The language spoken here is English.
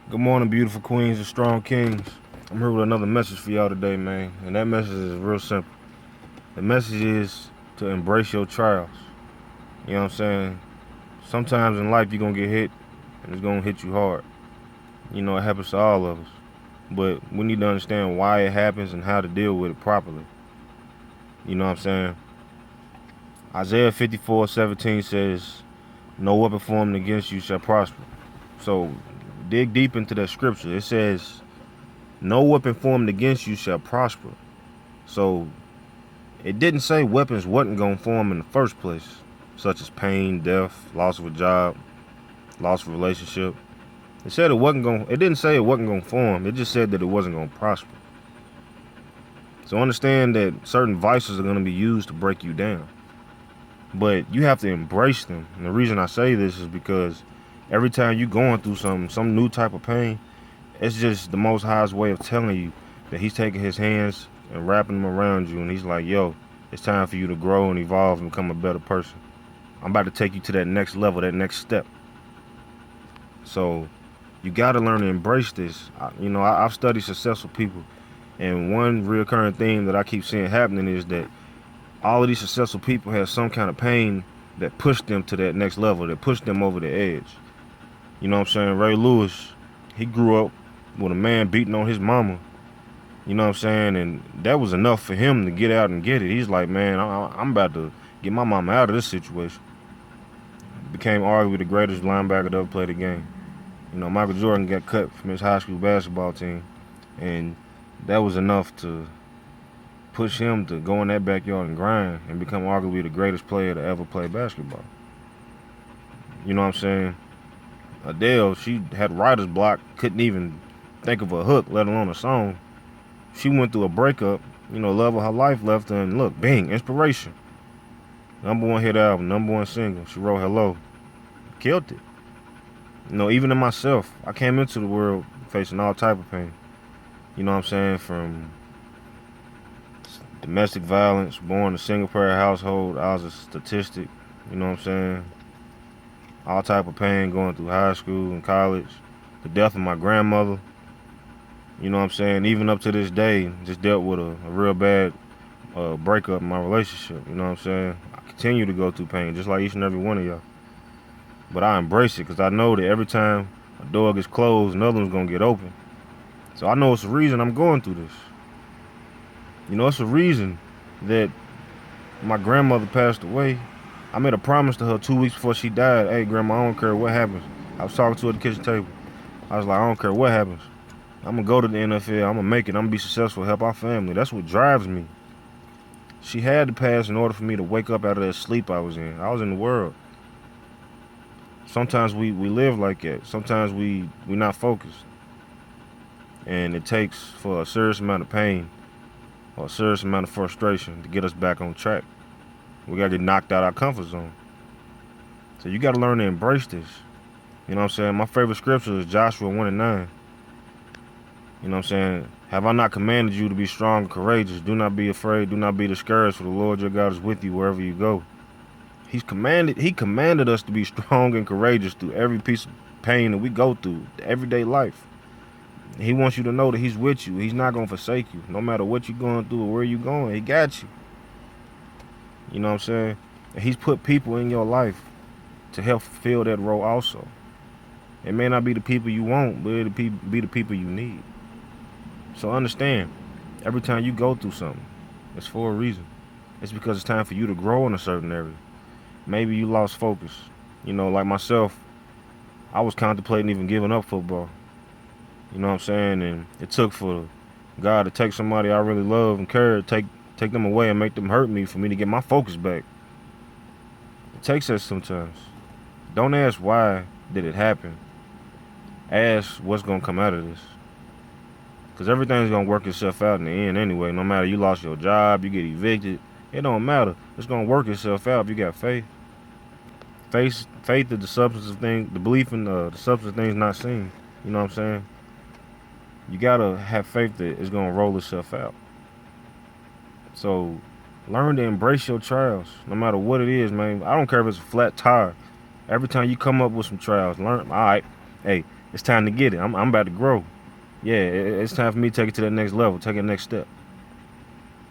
Good morning, beautiful queens and strong kings. I'm here with another message for y'all today, man. And that message is real simple. The message is to embrace your trials. You know what I'm saying? Sometimes in life you're going to get hit and it's going to hit you hard. You know, it happens to all of us. But we need to understand why it happens and how to deal with it properly. You know what I'm saying? Isaiah 54:17 says, "No weapon formed against you shall prosper." So dig deep into that scripture. It says, "No weapon formed against you shall prosper." So it didn't say weapons wasn't gonna form in the first place, such as pain, death, loss of a job, loss of a relationship. It said it wasn't going. It didn't say it wasn't gonna form. It just said that it wasn't gonna prosper. So understand that certain vices are gonna be used to break you down, but you have to embrace them. And the reason I say this is because every time you going through some new type of pain, it's just the Most High's way of telling you that He's taking His hands and wrapping them around you, and He's like, "Yo, it's time for you to grow and evolve and become a better person. I'm about to take you to that next level, that next step." So you got to learn to embrace this. I've studied successful people, and one recurring theme that I keep seeing happening is that all of these successful people have some kind of pain that pushed them to that next level, that pushed them over the edge. You know what I'm saying? Ray Lewis, he grew up with a man beating on his mama. You know what I'm saying? And that was enough for him to get out and get it. He's like, man, I'm about to get my mama out of this situation. Became arguably the greatest linebacker to ever play the game. You know, Michael Jordan got cut from his high school basketball team, and that was enough to push him to go in that backyard and grind and become arguably the greatest player to ever play basketball. You know what I'm saying? Adele, she had writer's block, couldn't even think of a hook, let alone a song. She went through a breakup, love of her life left her, and look, bing, inspiration. Number one hit album, number one single. She wrote Hello. Killed it. Even in myself, I came into the world facing all type of pain. You know what I'm saying? From domestic violence, born in a single parent household, I was a statistic. You know what I'm saying? All type of pain going through high school and college. The death of my grandmother. You know what I'm saying? Even up to this day, just dealt with a real bad breakup in my relationship. You know what I'm saying? I continue to go through pain, just like each and every one of y'all. But I embrace it because I know that every time a door gets closed, another one's gonna get open. So I know it's a reason I'm going through this. It's a reason that my grandmother passed away. I made a promise to her 2 weeks before she died. Hey, grandma, I don't care what happens. I was talking to her at the kitchen table. I was like, I don't care what happens. I'm gonna go to the NFL. I'm gonna make it. I'm gonna be successful, help our family. That's what drives me. She had to pass in order for me to wake up out of that sleep I was in. I was in the world. Sometimes we live like that. Sometimes we not focused. And it takes for a serious amount of pain or a serious amount of frustration to get us back on track. We gotta get knocked out of our comfort zone. So you gotta learn to embrace this. You know what I'm saying? My favorite scripture is Joshua 1:9. You know what I'm saying? Have I not commanded you to be strong and courageous? Do not be afraid. Do not be discouraged, for the Lord your God is with you wherever you go. He commanded us to be strong and courageous through every piece of pain that we go through, everyday life. He wants you to know that He's with you. He's not going to forsake you. No matter what you're going through or where you're going, He got you. You know what I'm saying? And He's put people in your life to help fill that role also. It may not be the people you want, but it'll be the people you need. So understand, every time you go through something, it's for a reason. It's because it's time for you to grow in a certain area. Maybe you lost focus. Like myself, I was contemplating even giving up football. You know what I'm saying? And it took for God to take somebody I really love and care, take them away and make them hurt me for me to get my focus back. It takes that sometimes. Don't ask why did it happen. Ask what's going to come out of this. Because everything's going to work itself out in the end anyway. No matter you lost your job, you get evicted. It don't matter. It's going to work itself out if you got faith. Faith is the substance of things, the belief in the substance of things not seen. You know what I'm saying? You got to have faith that it's going to roll itself out. So learn to embrace your trials, no matter what it is, man. I don't care if it's a flat tire. Every time you come up with some trials, learn, all right, hey, It's time to get it. I'm about to grow. Yeah, it's time for me to take it to that next level, take the next step.